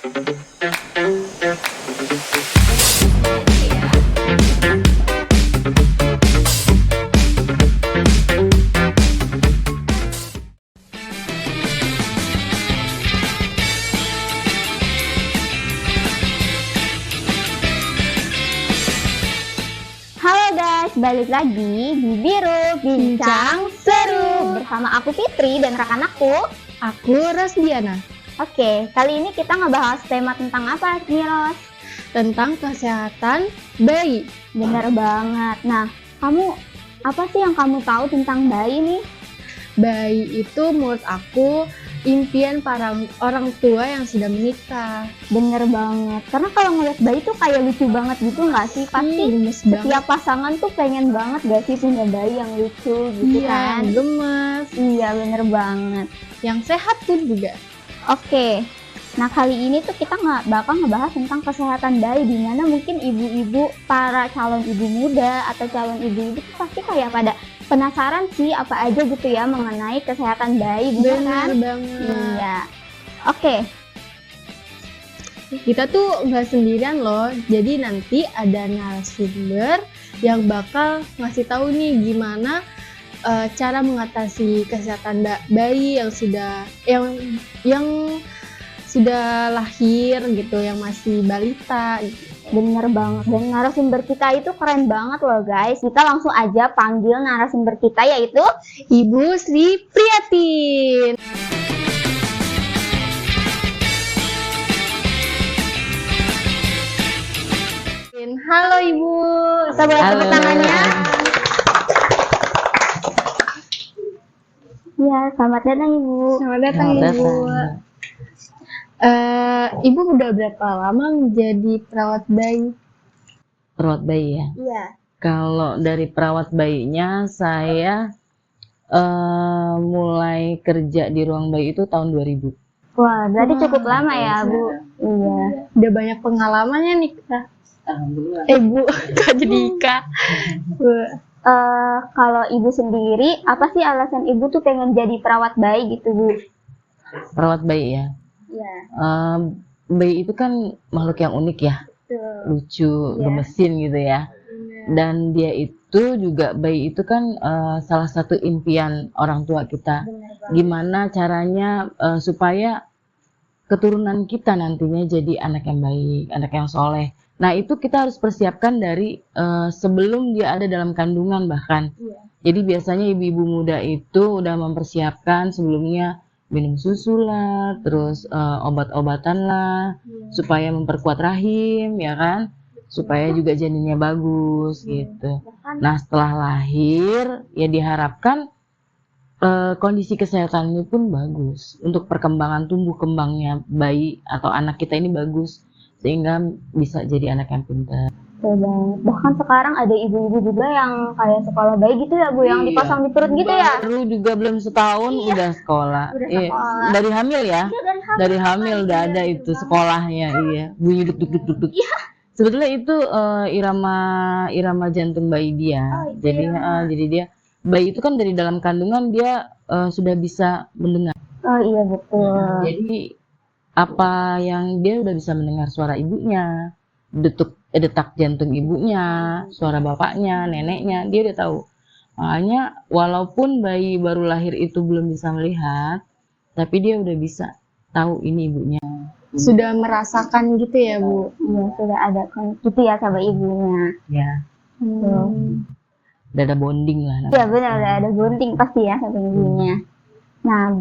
Halo guys, balik lagi di Biru Bincang Seru bersama aku Fitri dan rekan Aku Rosdiana. Oke, kali ini kita ngebahas tema tentang apa nih, Ros? Tentang kesehatan bayi. Bener banget. Nah, apa sih yang kamu tahu tentang bayi nih? Bayi itu menurut aku impian para orang tua yang sudah menikah. Bener banget. Karena kalau ngeliat bayi tuh kayak lucu banget gitu nggak sih? Pasti Gemes banget. setiap pasangan tuh pengen banget gak sih punya bayi yang lucu gitu kan? Gemes. Iya, bener banget. Yang sehat pun juga. Oke, nah kali ini tuh kita bakal ngebahas tentang kesehatan bayi, di mana mungkin ibu-ibu, para calon ibu muda atau calon ibu-ibu tuh pasti kayak pada penasaran sih apa aja gitu ya mengenai kesehatan bayi, bener kan? Banget. Iya. Oke, Kita tuh nggak sendirian loh. Jadi nanti ada narasumber yang bakal ngasih tahu nih gimana cara mengatasi kesehatan bayi yang sudah lahir gitu, yang masih balita gitu. bener banget. Dan narasumber kita itu keren banget loh guys. Kita langsung aja panggil narasumber kita yaitu Ibu Sri Priyatin. Halo Ibu. Kita boleh tepuk tangannya. Ya, selamat datang Ibu. Selamat datang Ibu. Ibu udah berapa lama menjadi perawat bayi? Perawat bayi ya. Iya. Kalau dari perawat bayinya saya mulai kerja di ruang bayi itu tahun 2000. Wah, berarti cukup lama ya, Bu. Iya. Udah banyak pengalamannya nih kita. Alhamdulillah. Bu, kok jadi Ika? Bu. Kalau Ibu sendiri, apa sih alasan Ibu tuh pengen jadi perawat bayi gitu, Bu? Perawat bayi ya. Iya. Bayi itu kan makhluk yang unik ya, lucu, gemesin gitu ya. Dan dia itu juga, bayi itu kan salah satu impian orang tua kita. Gimana caranya supaya keturunan kita nantinya jadi anak yang baik, anak yang soleh. Nah itu kita harus persiapkan dari sebelum dia ada dalam kandungan bahkan. Jadi biasanya ibu-ibu muda itu udah mempersiapkan sebelumnya minum susu lah, terus obat-obatan lah, supaya memperkuat rahim ya kan, supaya juga janinnya bagus gitu. Nah setelah lahir ya diharapkan kondisi kesehatannya pun bagus untuk perkembangan tumbuh kembangnya bayi atau anak kita ini bagus, sehingga bisa jadi anak yang pintar. Bahkan sekarang ada ibu-ibu juga yang kayak sekolah bayi gitu ya, Bu, yang dipasang di perut gitu ya. Baru juga belum setahun udah sekolah. sekolah. Dari hamil ya. Dari hamil udah ada Iya, itu sekolahnya, iya. Bunyi duk duk duk duk duk. Sebetulnya itu irama jantung bayi dia. Jadi dia bayi itu kan dari dalam kandungan dia sudah bisa mendengar. Oh iya betul. Jadi apa yang dia udah bisa mendengar suara ibunya, detak jantung ibunya, suara bapaknya, neneknya, dia udah tahu. Makanya walaupun bayi baru lahir itu belum bisa melihat, tapi dia udah bisa tahu ini ibunya. Sudah merasakan gitu ya, Bu? Iya, sudah ada gitu ya sama ibunya. Ya, udah ada bonding lah. Iya benar, udah ada bonding pasti ya sama ibunya. Nah,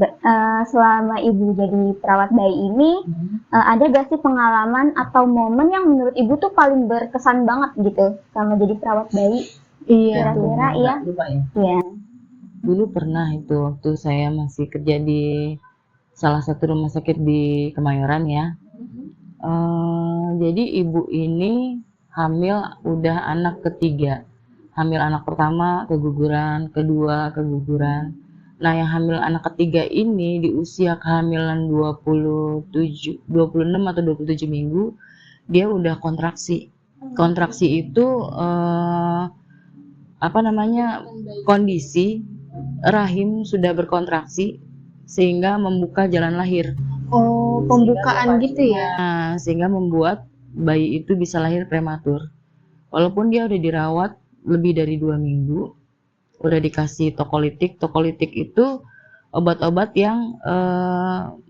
selama Ibu jadi perawat bayi ini, ada gak sih pengalaman atau momen yang menurut Ibu tuh paling berkesan banget gitu sama jadi perawat bayi? Iya. Kira-kira iya? Lupa ya. Iya. Dulu pernah itu waktu saya masih kerja di salah satu rumah sakit di Kemayoran ya. Jadi ibu ini hamil udah anak ketiga. Hamil anak pertama keguguran, kedua keguguran. Nah, yang hamil anak ketiga ini di usia kehamilan 26 atau 27 minggu, dia udah kontraksi. Kontraksi itu kondisi rahim sudah berkontraksi sehingga membuka jalan lahir. Oh, pembukaan gitu ya? Nah, sehingga membuat bayi itu bisa lahir prematur. Walaupun dia udah dirawat lebih dari 2 minggu, udah dikasih tokolitik. Tokolitik itu obat-obat yang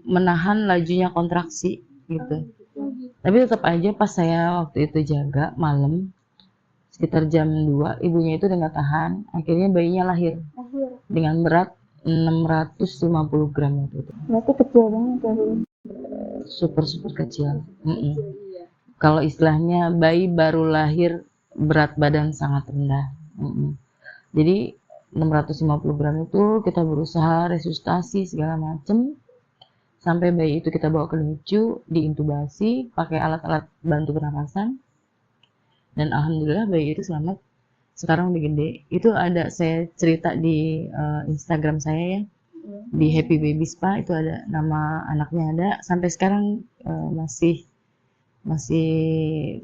menahan lajunya kontraksi gitu. Tapi tetap aja pas saya waktu itu jaga malam, sekitar jam 2, ibunya itu udah nggak tahan. Akhirnya bayinya lahir dengan berat 650 gram waktu itu. Berarti kecil banget ya, Bu. Super kecil. Kalau istilahnya bayi baru lahir berat badan sangat rendah. Jadi 650 gram itu kita berusaha resusitasi segala macem sampai bayi itu kita bawa ke NICU, diintubasi pakai alat-alat bantu pernapasan, dan alhamdulillah bayi itu selamat. Sekarang udah gede. Itu ada saya cerita di Instagram saya ya, di Happy Baby Spa, itu ada nama anaknya, ada sampai sekarang masih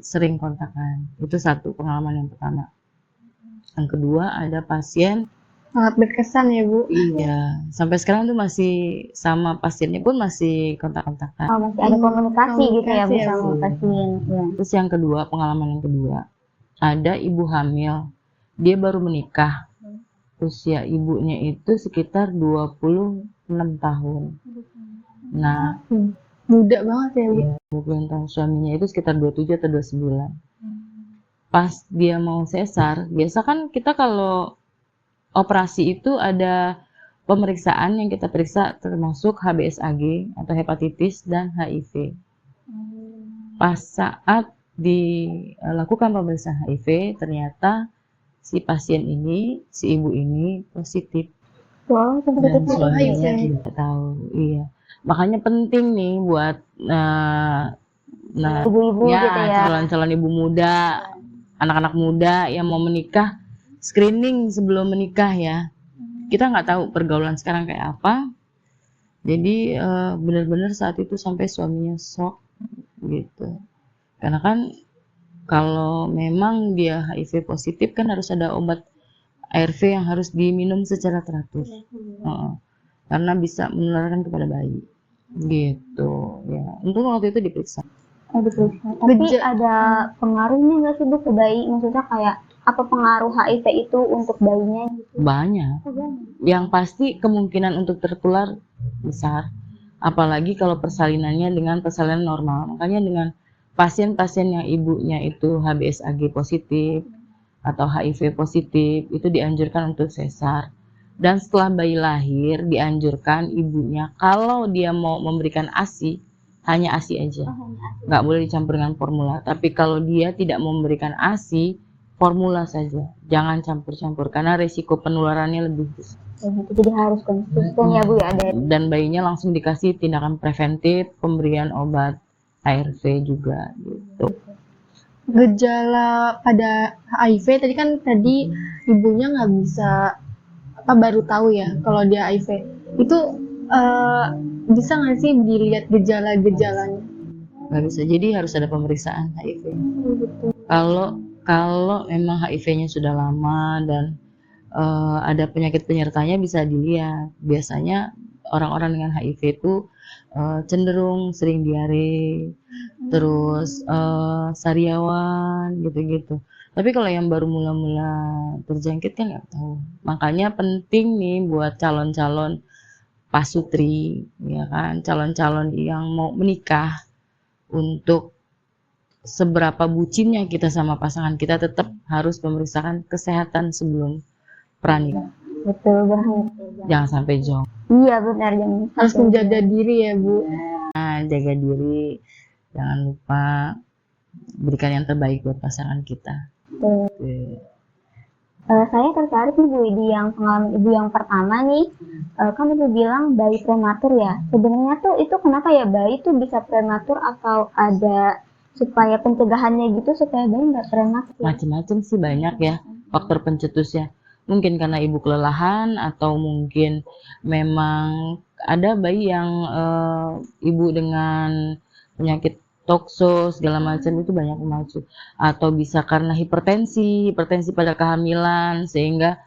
sering kontakan. Itu satu pengalaman yang pertama. Yang kedua, ada pasien, Sangat berkesan ya, Bu. iya, sampai sekarang tuh masih sama pasiennya pun masih kontak-kontakan. Oh, masih ada komunikasi gitu ya, Bu, Komunikasi ya, sama Bu. pasien. Ya. Terus yang kedua, pengalaman yang kedua, ada ibu hamil, dia baru menikah, usia ibunya itu sekitar 26 tahun. Nah, Muda banget ya, Bu. 26 tahun, suaminya itu sekitar 27 atau 29. Pas dia mau sesar, biasa kan kita kalau operasi itu ada pemeriksaan yang kita periksa, termasuk HBsAg atau hepatitis dan HIV. Pas saat dilakukan pemeriksaan HIV, ternyata si pasien ini, si ibu ini positif. Wow, Dan seperti itu. suaminya tidak tahu. Iya. Makanya penting nih buat Ibu-ibu ya, gitu ya. calon-calon ibu muda, anak-anak muda yang mau menikah, screening sebelum menikah ya. Kita nggak tahu pergaulan sekarang kayak apa. Jadi benar-benar saat itu sampai suaminya shock gitu. Karena kan kalau memang dia HIV positif kan harus ada obat ARV yang harus diminum secara teratur. Karena bisa menularkan kepada bayi. Gitu ya. Untung waktu itu diperiksa. Diperiksa. Tapi ada pengaruhnya nggak sih, Bu, ke bayi? Maksudnya kayak apa pengaruh HIV itu untuk bayinya gitu? Banyak. Yang pasti kemungkinan untuk tertular besar. Apalagi kalau persalinannya dengan persalinan normal. Makanya dengan pasien-pasien yang ibunya itu HBsAg positif atau HIV positif, itu dianjurkan untuk sesar. Dan setelah bayi lahir, dianjurkan ibunya kalau dia mau memberikan ASI, hanya ASI aja. Nggak boleh dicampur dengan formula. Tapi kalau dia tidak mau memberikan ASI, formula saja, jangan campur-campur karena resiko penularannya lebih besar. Jadi harus konsisten ya, Bu, ya. Dan bayinya langsung dikasih tindakan preventif, pemberian obat ARV juga gitu. Gejala pada HIV tadi ibunya nggak bisa baru tahu ya kalau dia HIV. Itu bisa nggak sih dilihat gejala-gejalanya? Nggak bisa, jadi harus ada pemeriksaan HIV. Kalau memang HIV-nya sudah lama dan ada penyakit penyertanya bisa dilihat. Biasanya orang-orang dengan HIV itu cenderung sering diare, terus sariawan gitu-gitu. Tapi kalau yang baru mula-mula terjangkit kan nggak tahu. Makanya penting nih buat calon-calon pasutri, ya kan, calon-calon yang mau menikah, untuk seberapa bucinnya kita sama pasangan kita tetap harus memeriksakan kesehatan sebelum pranikah. Betul banget. Jangan sampai jong. Iya, benar, jangan Harus sampai. menjaga diri ya, Bu. Nah, jaga diri, jangan lupa berikan yang terbaik buat pasangan kita. Oke. Saya tertarik nih, Bu, di yang pengalaman Ibu yang pertama nih. Kan Ibu bilang bayi prematur ya. Sebenarnya tuh itu kenapa ya bayi tuh bisa prematur, atau ada supaya pencegahannya gitu supaya bayi nggak prematur? Macam-macam sih, banyak ya faktor pencetusnya. Mungkin karena ibu kelelahan, atau mungkin memang ada bayi yang ibu dengan penyakit tokso segala macam, itu banyak pemacu. Atau bisa karena hipertensi pada kehamilan, sehingga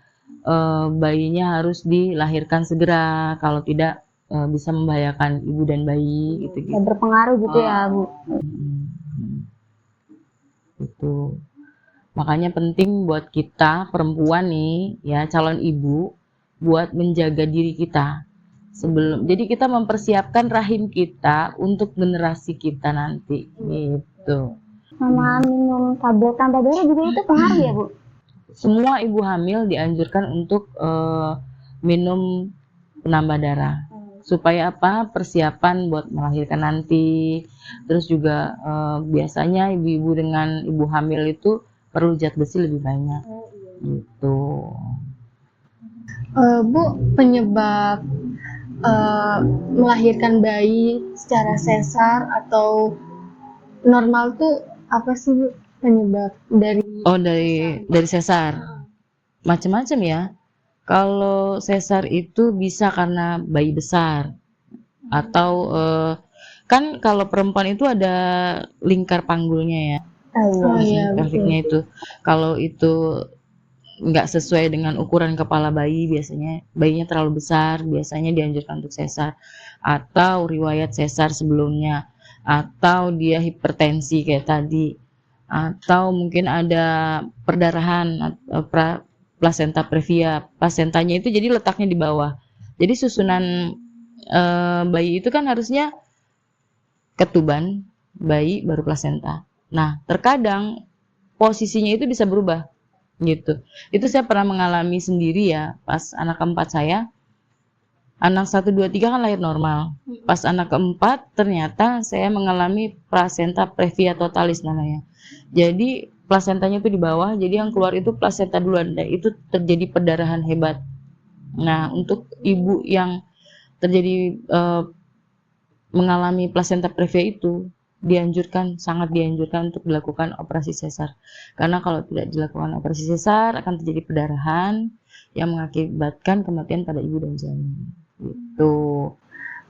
bayinya harus dilahirkan segera, kalau tidak bisa membahayakan ibu dan bayi Ya, gitu-gitu. berpengaruh gitu ya Bu. Itu. Makanya penting buat kita perempuan nih ya, calon ibu, buat menjaga diri kita sebelum. Jadi kita mempersiapkan rahim kita untuk generasi kita nanti gitu. Sama minum tablet tambah darah juga itu pengaruh ya Bu? Semua ibu hamil dianjurkan untuk minum penambah darah. Supaya apa? Persiapan buat melahirkan nanti. Terus juga biasanya ibu-ibu dengan ibu hamil itu perlu zat besi lebih banyak. Gitu. Bu, penyebab melahirkan bayi secara sesar atau normal tuh apa sih Bu? Penyebab dari Oh, dari sesar. Macam-macam ya. Kalau sesar itu bisa karena bayi besar atau kan kalau perempuan itu ada lingkar panggulnya ya. Oh iya, Pelviknya itu. Kalau itu nggak sesuai dengan ukuran kepala bayi, biasanya bayinya terlalu besar, biasanya dianjurkan untuk sesar. Atau riwayat sesar sebelumnya, atau dia hipertensi kayak tadi, atau mungkin ada perdarahan plasenta previa. Plasentanya itu jadi letaknya di bawah. Jadi susunan bayi itu kan harusnya ketuban bayi baru plasenta. Nah, terkadang posisinya itu bisa berubah gitu. Itu saya pernah mengalami sendiri ya, pas anak keempat saya. Anak 1, 2, 3 kan lahir normal. Pas anak keempat ternyata saya mengalami plasenta previa totalis namanya. Jadi plasentanya itu di bawah, jadi yang keluar itu plasenta duluan. Dan itu terjadi perdarahan hebat. Nah, untuk ibu yang terjadi mengalami plasenta previa itu sangat dianjurkan untuk dilakukan operasi sesar. Karena kalau tidak dilakukan operasi sesar akan terjadi perdarahan yang mengakibatkan kematian pada ibu dan janin. Gitu.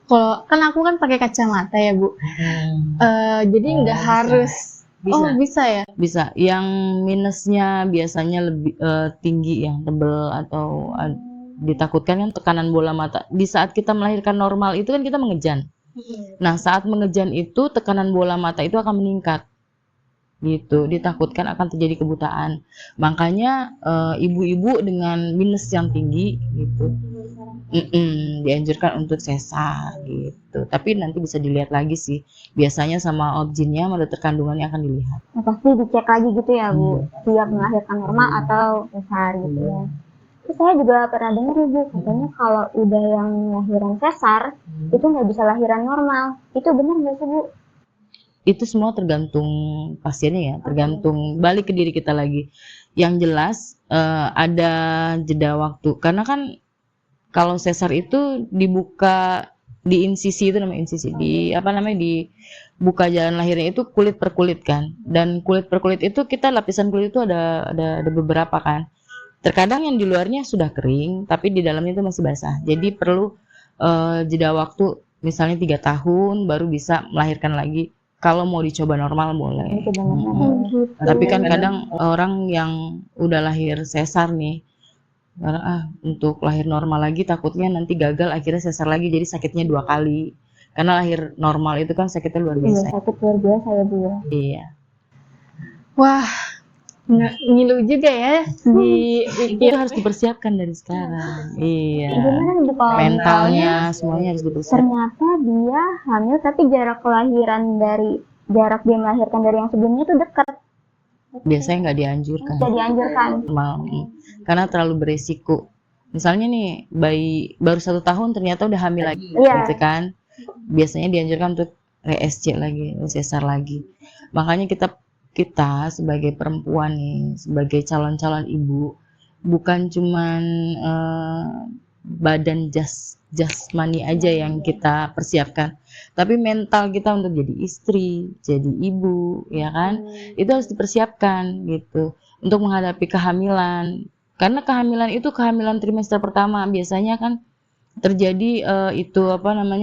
kalau kan aku kan pakai kacamata ya Bu. Jadi nggak harus. Bisa. Oh bisa ya. Bisa. Yang minusnya biasanya lebih tinggi yang tebel atau ditakutkan kan tekanan bola mata. Di saat kita melahirkan normal itu kan kita mengejan. Nah, saat mengejan itu tekanan bola mata itu akan meningkat. Gitu, ditakutkan akan terjadi kebutaan. Makanya ibu-ibu dengan minus yang tinggi gitu. Dianjurkan untuk sesar gitu. Tapi nanti bisa dilihat lagi sih. Biasanya sama objinnya, dokter kandungannya akan dilihat. Nah, pasti dicek lagi gitu ya Bu, siap melahirkan normal atau sesar gitu ya. Terus saya juga pernah dengar nih Bu, katanya kalau udah yang lahiran sesar, itu nggak bisa lahiran normal. Itu benar nggak sih Bu? Itu semua tergantung pasiennya ya, tergantung balik ke diri kita lagi. Yang jelas ada jeda waktu. Karena kan kalau sesar itu dibuka di insisi, itu namanya insisi, dibuka jalan lahirnya itu kulit per kulit kan. Dan kulit per kulit itu kita lapisan kulit itu ada beberapa kan. Terkadang yang di luarnya sudah kering, tapi di dalamnya itu masih basah. Jadi perlu jeda waktu, misalnya 3 tahun baru bisa melahirkan lagi. Kalau mau dicoba normal boleh. Gitu. Tapi kan kadang orang yang udah lahir sesar nih, untuk lahir normal lagi takutnya nanti gagal, akhirnya sesar lagi, jadi sakitnya 2 kali. Karena lahir normal itu kan sakitnya luar biasa. Iya, sakit luar biasa ya Bu ya. Iya. Wah, ngilu juga ya Itu harus dipersiapkan dari sekarang. Iya. Gimana nih Bu kalau Mentalnya semuanya harus dipersiapkan. ternyata dia hamil tapi jarak dia melahirkan dari yang sebelumnya itu dekat. Biasanya nggak dianjurkan. Tidak dianjurkan. Karena terlalu beresiko. Misalnya nih bayi baru 1 tahun ternyata udah hamil lagi, Iya. gitu kan? Biasanya dianjurkan untuk RSC lagi, sesar lagi. Makanya kita sebagai perempuan nih, sebagai calon-calon ibu, bukan cuman badan jasmani aja yang kita persiapkan, tapi mental kita untuk jadi istri, jadi ibu, ya kan? Itu harus dipersiapkan gitu untuk menghadapi kehamilan. Karena kehamilan itu kehamilan trimester pertama biasanya kan terjadi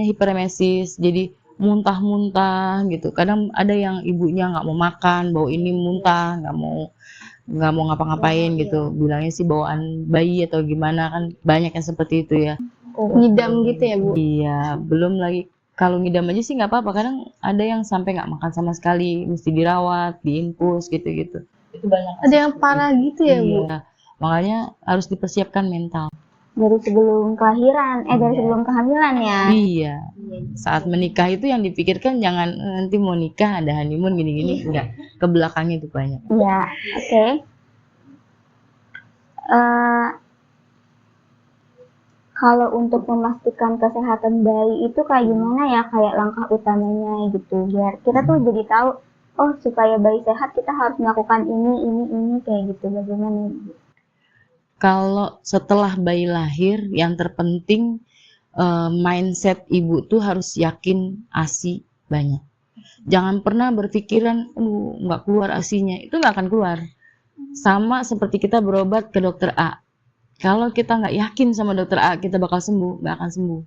hiperemesis, jadi muntah-muntah gitu. Kadang ada yang ibunya nggak mau makan, bau ini muntah, nggak mau ngapa-ngapain gitu. Bilangnya sih bawaan bayi atau gimana, kan banyak yang seperti itu ya. ngidam gitu ya Bu? Iya, belum lagi kalau ngidam aja sih nggak apa-apa. Kadang ada yang sampai nggak makan sama sekali, mesti dirawat, diinfus gitu-gitu. Itu banyak. Ada yang parah gitu ya Bu? Iya, makanya harus dipersiapkan mental. Dari sebelum kelahiran, dari Iya. sebelum kehamilan ya. Iya, saat menikah itu yang dipikirkan jangan nanti mau nikah ada honeymoon gini-gini, enggak. Ke belakangnya itu banyak. Iya, oke. Eh, Kalau untuk memastikan kesehatan bayi itu kayak gimana ya, kayak langkah utamanya gitu, biar kita tuh jadi tahu, oh supaya bayi sehat kita harus melakukan ini kayak gitu, bagaimana? Kalau setelah bayi lahir, yang terpenting mindset ibu tuh harus yakin ASI banyak. Jangan pernah berpikiran, nggak keluar ASInya, itu nggak akan keluar. Sama seperti kita berobat ke dokter A. Kalau kita nggak yakin sama dokter A, kita bakal sembuh, nggak akan sembuh.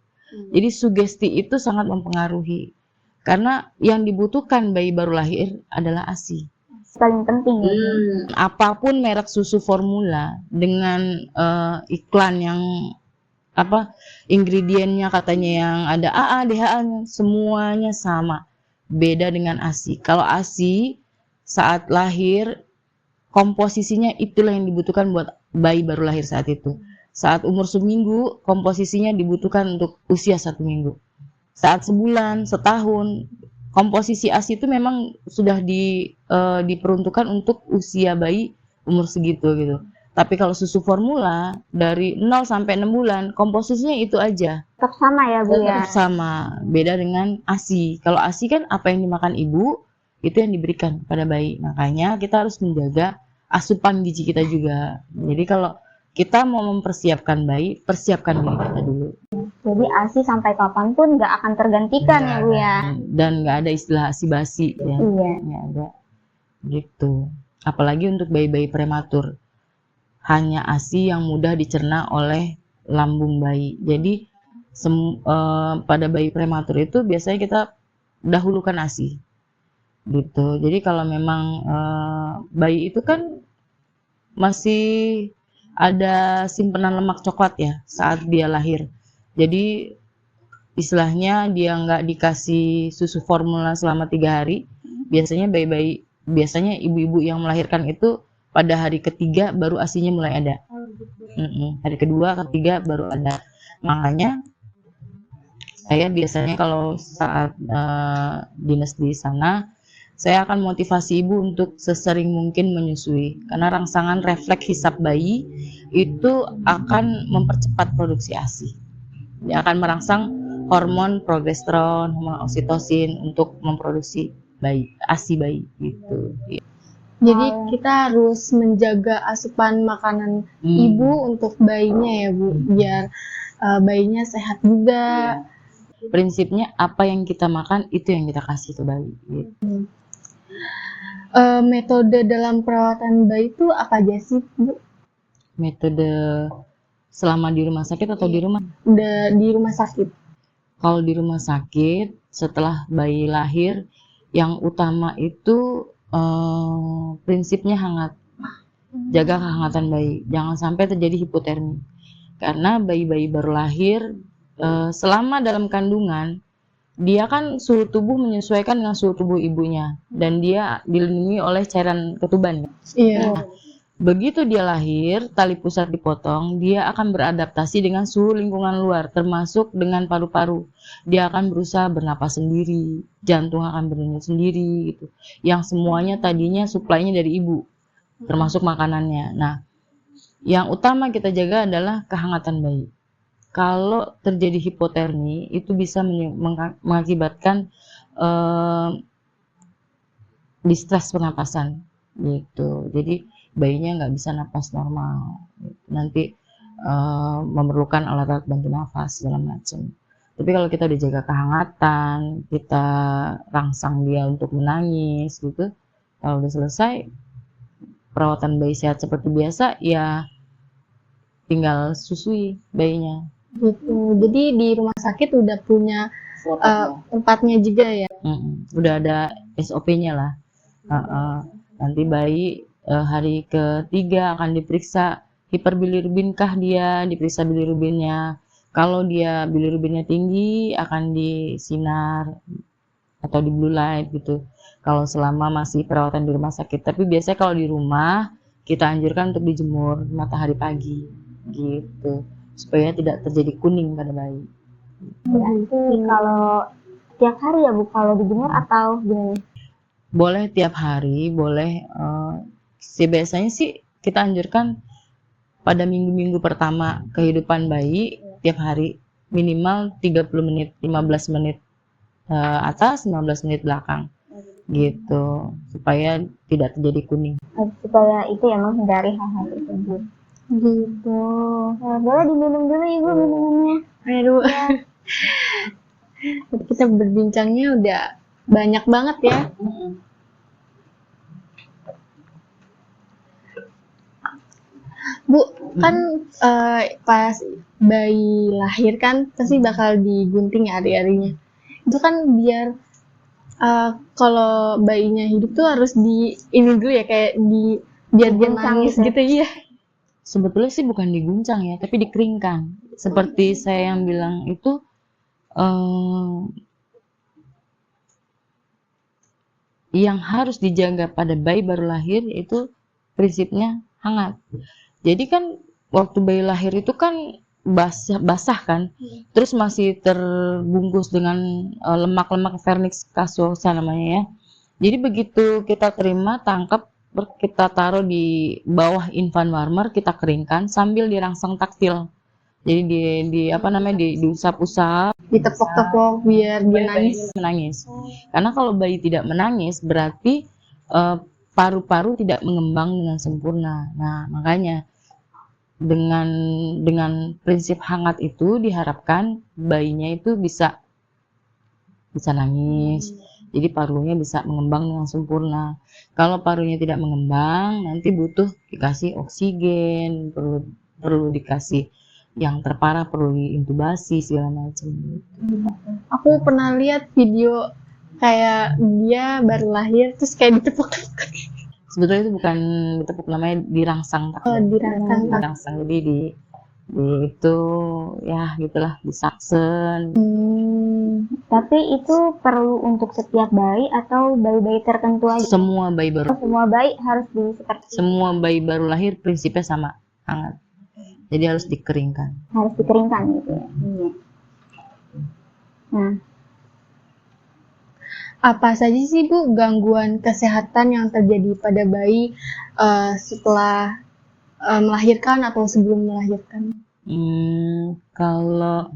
Jadi sugesti itu sangat mempengaruhi. Karena yang dibutuhkan bayi baru lahir adalah ASI. Paling penting ya. Apapun merek susu formula dengan iklan yang ingredientnya katanya yang ada AA, DHA, semuanya sama. Beda dengan ASI. Kalau ASI saat lahir komposisinya itulah yang dibutuhkan buat bayi baru lahir saat itu. Saat umur seminggu komposisinya dibutuhkan untuk usia 1 minggu. Saat sebulan, setahun, komposisi ASI itu memang sudah diperuntukkan untuk usia bayi umur segitu gitu. Tapi kalau susu formula dari 0 sampai 6 bulan komposisinya itu aja. Tetap sama ya Bu ya. Tetap sama. Beda dengan ASI. Kalau ASI kan apa yang dimakan ibu itu yang diberikan pada bayi. Makanya kita harus menjaga asupan gizi kita juga. Jadi kalau kita mau mempersiapkan bayi, persiapkan diri kita dulu. Jadi ASI sampai kapanpun nggak akan tergantikan ya Bu ya. Dan nggak ada istilah ASI basi ya. Iya. Nggak ada. Gitu. Apalagi untuk bayi-bayi prematur. Hanya ASI yang mudah dicerna oleh lambung bayi. Jadi pada bayi prematur itu biasanya kita dahulukan ASI. Gitu. Jadi kalau memang bayi itu kan masih ada simpanan lemak coklat ya saat dia lahir. Jadi istilahnya dia nggak dikasih susu formula selama 3 hari. Biasanya ibu-ibu yang melahirkan itu pada hari ketiga baru ASInya mulai ada. Hari kedua, ketiga baru ada. Makanya saya biasanya kalau saat dinas di sana, saya akan motivasi ibu untuk sesering mungkin menyusui. Karena rangsangan refleks hisap bayi itu akan mempercepat produksi ASI. Dia akan merangsang hormon progesteron, hormon oksitosin untuk memproduksi ASI bayi gitu. Jadi kita harus menjaga asupan makanan ibu untuk bayinya ya Bu, biar bayinya sehat juga. Prinsipnya apa yang kita makan itu yang kita kasih ke bayi. Gitu. Metode dalam perawatan bayi itu apa aja sih Bu? Metode selama di rumah sakit atau di rumah? Di rumah sakit. Kalau di rumah sakit setelah bayi lahir, yang utama itu prinsipnya hangat. Jaga kehangatan bayi, jangan sampai terjadi hipotermi. Karena bayi-bayi baru lahir selama dalam kandungan, dia kan suhu tubuh menyesuaikan dengan suhu tubuh ibunya dan dia dilindungi oleh cairan ketuban. Iya. Nah, begitu dia lahir, tali pusat dipotong, dia akan beradaptasi dengan suhu lingkungan luar, termasuk dengan paru-paru. Dia akan berusaha bernapas sendiri, jantung akan berdenyut sendiri, gitu. Yang semuanya tadinya suplainya dari ibu, termasuk makanannya. Nah, yang utama kita jaga adalah kehangatan bayi. Kalau terjadi hipotermi, itu bisa mengakibatkan distres pernapasan, gitu. Jadi bayinya nggak bisa napas normal, nanti memerlukan alat-alat bantu nafas segala macam. Tapi kalau kita udah jaga kehangatan, kita rangsang dia untuk menangis gitu, kalau udah selesai perawatan bayi sehat seperti biasa, ya tinggal susui bayinya. Gitu. Jadi di rumah sakit udah punya tempatnya juga ya. Udah ada SOP-nya lah. Nanti bayi hari ketiga akan diperiksa hiperbilirubinkah dia, diperiksa bilirubinnya. Kalau dia bilirubinnya tinggi akan disinar atau di blue light gitu. Kalau selama masih perawatan di rumah sakit. Tapi biasanya kalau di rumah kita anjurkan untuk dijemur matahari pagi gitu supaya tidak terjadi kuning pada bayi. Berarti kalau tiap hari ya Bu, kalau dijemur atau gimana? Boleh tiap hari, boleh. Biasanya sih kita anjurkan pada minggu-minggu pertama kehidupan bayi tiap hari minimal 30 menit, 15 menit atas, 15 menit belakang gitu supaya tidak terjadi kuning. Supaya itu ya menghindari hal-hal tersebut. Gitu. Nah, boleh diminum dulu Ibu minumannya. Aduh. Kita berbincangnya udah banyak banget ya. Bu, kan pas bayi lahir kan pasti bakal digunting ya hari-harinya. Itu kan biar kalau bayinya hidup tuh harus ini dulu ya, kayak biar dia nangis gitu ya. Sebetulnya sih bukan diguncang ya, tapi dikeringkan. Seperti saya yang bilang itu yang harus dijaga pada bayi baru lahir itu prinsipnya hangat. Jadi kan waktu bayi lahir itu kan basah kan, terus masih terbungkus dengan lemak-lemak vernix caseosa namanya ya. Jadi begitu kita terima, tangkap, kita taruh di bawah infant warmer, kita keringkan sambil dirangsang taktil. Jadi diusap-usap, ditepok-tepok biar dia menangis. Karena kalau bayi tidak menangis berarti paru-paru tidak mengembang dengan sempurna. Nah, makanya dengan prinsip hangat itu diharapkan bayinya itu bisa nangis. Jadi parunya bisa mengembang dengan sempurna. Kalau parunya tidak mengembang, nanti butuh dikasih oksigen, perlu dikasih yang terparah, perlu diintubasi segala macam. Aku pernah lihat video kayak dia baru lahir terus kayak ditepuk-tepuk. Sebetulnya itu bukan ditepuk, namanya dirangsang. Dirangsang. Jadi di itu ya gitulah, disaksen. Tapi itu perlu untuk setiap bayi atau bayi-bayi tertentu aja? Semua bayi baru. Semua bayi harus seperti itu? Semua bayi baru lahir prinsipnya sama, hangat. Jadi harus dikeringkan. Harus dikeringkan gitu ya. Nah, apa saja sih Bu gangguan kesehatan yang terjadi pada bayi setelah melahirkan atau sebelum melahirkan? Kalau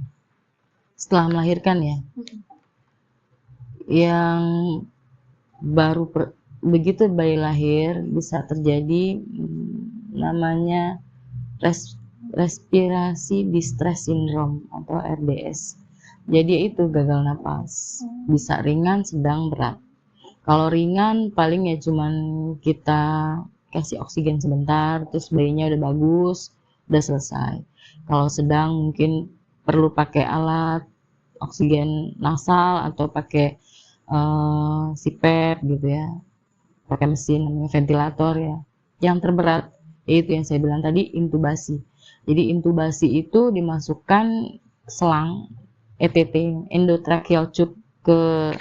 setelah melahirkan ya, yang baru begitu bayi lahir bisa terjadi namanya respirasi distress syndrome atau RDS. Jadi itu gagal napas, bisa ringan, sedang, berat. Kalau ringan paling ya cuman kita kasih oksigen sebentar, terus bayinya udah bagus, udah selesai. Kalau sedang mungkin perlu pakai alat oksigen nasal atau pakai CPAP gitu ya, pakai mesin namanya ventilator ya. Yang terberat yaitu yang saya bilang tadi, intubasi. Jadi intubasi itu dimasukkan selang ETT, endotracheal tube, ke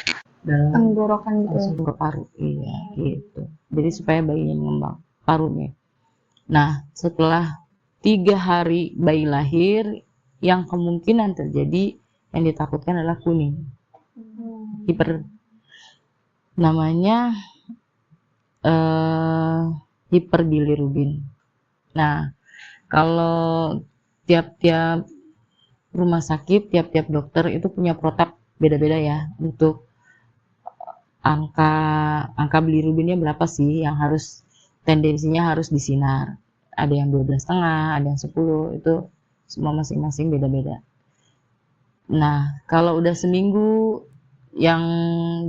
dalam tenggorokan gitu. Langsung ke paru, iya gitu. Jadi supaya bayinya mengembang parunya. Nah, setelah 3 hari bayi lahir, yang kemungkinan terjadi yang ditakutkan adalah kuning. Namanya hiperbilirubin. Nah, kalau tiap-tiap rumah sakit, tiap-tiap dokter itu punya protap beda-beda ya untuk angka bilirubinnya berapa sih yang harus, tendensinya harus disinar. Ada yang 12,5, ada yang 10, itu semua masing-masing beda-beda. Nah, kalau udah seminggu yang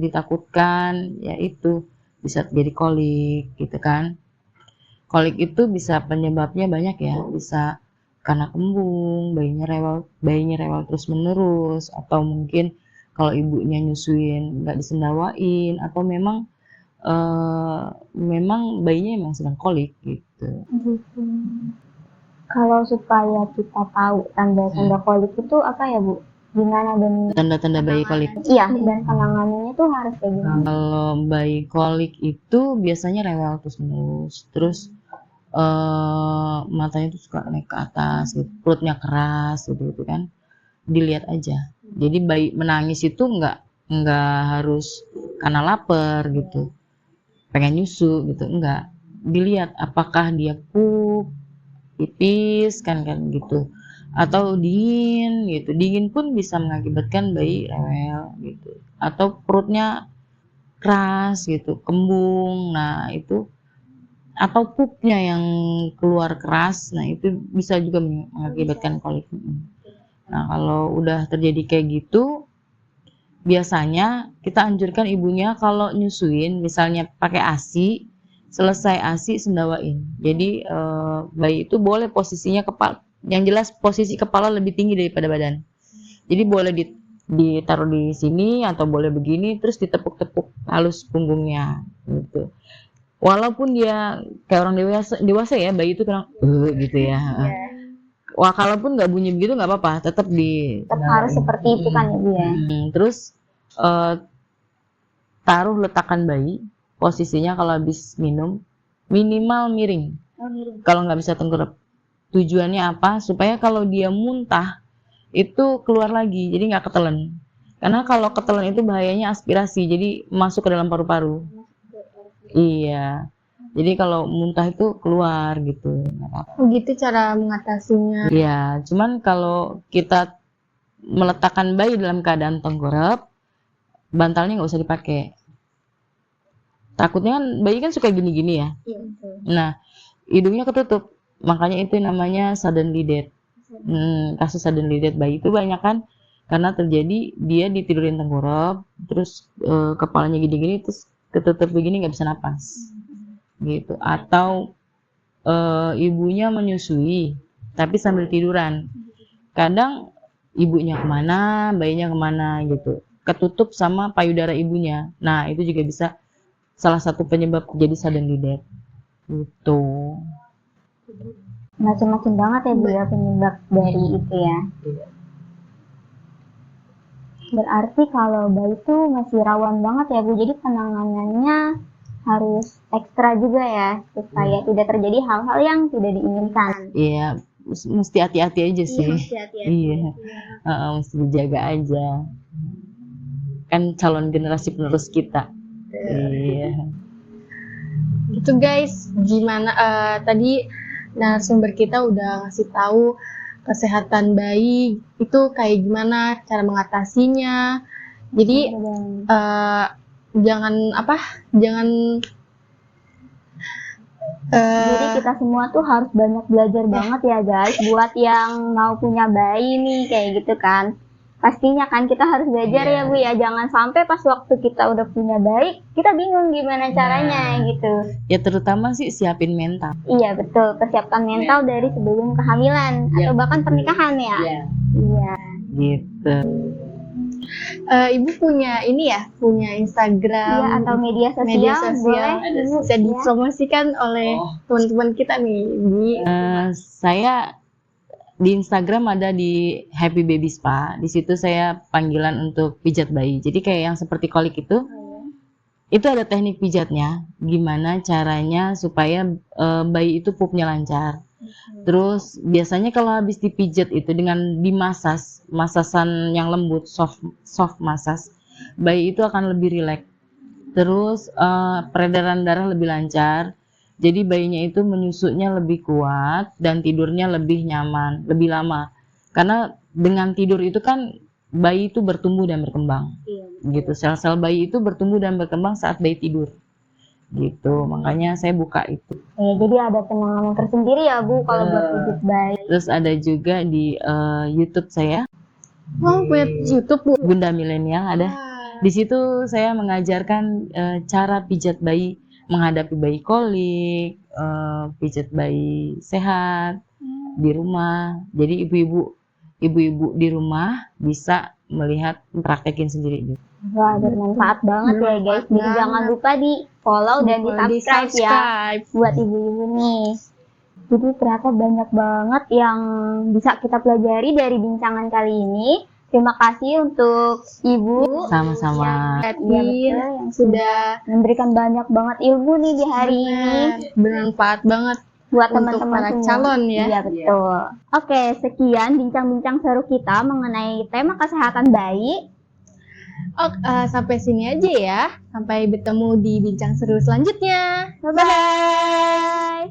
ditakutkan yaitu bisa terjadi kolik gitu kan. Kolik itu bisa penyebabnya banyak ya, bisa karena kembung, bayinya rewel terus menerus, atau mungkin kalau ibunya nyusuin nggak disendawain, atau memang bayinya emang sedang kolik gitu. Kalau supaya kita tahu tanda-tanda kolik itu apa ya Bu? Gimana dan Tanda-tanda bayi kolik. iya dan penanganannya tuh harus kayak gimana? Kalau bayi kolik itu biasanya rewel terus-menerus, terus matanya tuh suka naik ke atas, gitu. Perutnya keras, gitu kan. Dilihat aja. Jadi bayi menangis itu nggak harus karena lapar gitu, pengen nyusu gitu, enggak. Dilihat apakah dia pup, pipis kan gitu, atau dingin gitu. Dingin pun bisa mengakibatkan bayi rewel gitu, atau perutnya keras gitu, kembung. Nah itu, atau pupnya yang keluar keras, nah itu bisa juga mengakibatkan kolik. Nah kalau udah terjadi kayak gitu, biasanya kita anjurkan ibunya kalau nyusuin misalnya pakai ASI, selesai ASI sendawain. Jadi bayi itu boleh posisinya kepala, yang jelas posisi kepala lebih tinggi daripada badan. Jadi boleh ditaruh di sini atau boleh begini, terus ditepuk-tepuk halus punggungnya gitu. Walaupun dia kayak orang dewasa ya, bayi itu kena gitu ya. Wah, kalaupun nggak bunyi begitu nggak apa-apa, tetap harus seperti itu kan Ibu ya. Terus taruh letakkan bayi, posisinya kalau habis minum minimal miring. Kalau nggak bisa tengkurap. Tujuannya apa? Supaya kalau dia muntah itu keluar lagi, jadi nggak ketelen. Karena kalau ketelen itu bahayanya aspirasi, jadi masuk ke dalam paru-paru. Iya. Jadi kalau muntah itu keluar gitu. Begitu cara mengatasinya. Iya, cuman kalau kita meletakkan bayi dalam keadaan tengkurap, bantalnya nggak usah dipakai. Takutnya kan bayi kan suka gini-gini ya. Nah, hidungnya ketutup. Makanya itu namanya suddenly death. Kasus suddenly death bayi itu banyak kan karena terjadi dia ditidurin tengkurap, terus kepalanya gini-gini, terus ketutup begini nggak bisa napas. Gitu. Atau ibunya menyusui tapi sambil tiduran. Kadang ibunya kemana, bayinya kemana gitu. Ketutup sama payudara ibunya. Nah, itu juga bisa salah satu penyebab jadi suddenly death. Gitu. Macam-macam banget ya Bu ya penyebab dari itu ya. Berarti kalau bayi itu masih rawan banget ya Bu. Jadi penanganannya harus ekstra juga ya supaya tidak terjadi hal-hal yang tidak diinginkan. Iya, mesti hati-hati aja sih. Iya, mesti dijaga aja. Kan calon generasi penerus kita. Iya. Itu guys, gimana tadi narasumber kita udah ngasih tahu kesehatan bayi itu kayak gimana cara mengatasinya. Jadi jangan jadi kita semua tuh harus banyak belajar banget ya guys buat yang mau punya bayi nih kayak gitu kan. Pastinya kan kita harus belajar ya Bu ya, jangan sampai pas waktu kita udah punya bayi kita bingung gimana caranya gitu. Ya terutama sih siapin mental. Iya betul, persiapkan mental dari sebelum kehamilan atau bahkan pernikahan ya. Iya. Gitu. Ibu punya ini ya, punya Instagram atau media sosial, boleh bisa dipromosikan oleh teman-teman kita nih. Saya di Instagram ada di Happy Baby Spa. Di situ saya panggilan untuk pijat bayi. Jadi kayak yang seperti kolik itu ada teknik pijatnya. Gimana caranya supaya bayi itu pupnya lancar. Terus biasanya kalau habis dipijat itu dengan masasan yang lembut, soft massage, bayi itu akan lebih rileks. Terus peredaran darah lebih lancar. Jadi bayinya itu menyusuknya lebih kuat dan tidurnya lebih nyaman, lebih lama. Karena dengan tidur itu kan bayi itu bertumbuh dan berkembang. Gitu. Sel-sel bayi itu bertumbuh dan berkembang saat bayi tidur. Gitu, makanya saya buka itu. Jadi ada penanganan tersendiri ya Bu kalau buat pijat bayi. Terus ada juga di YouTube saya. Punya YouTube Bu? Bunda Milenial ada. Di situ saya mengajarkan cara pijat bayi, menghadapi bayi kolik, pijat bayi sehat di rumah. Jadi ibu-ibu di rumah bisa melihat praktekin sendiri gitu. Wah, bermanfaat banget ya guys. Jadi jangan lupa di follow dan di subscribe ya buat ibu-ibu nih. Jadi ternyata banyak banget yang bisa kita pelajari dari bincangan kali ini. Terima kasih untuk Ibu Sama-sama. Iya, betul, yang Sudah memberikan banyak banget ilmu nih di hari ini bermanfaat banget buat untuk teman-teman para semua. calon ya. Iya betul. Oke, sekian bincang-bincang seru kita mengenai tema kesehatan bayi. Sampai sini aja ya. Sampai bertemu di bincang seru selanjutnya. Bye bye.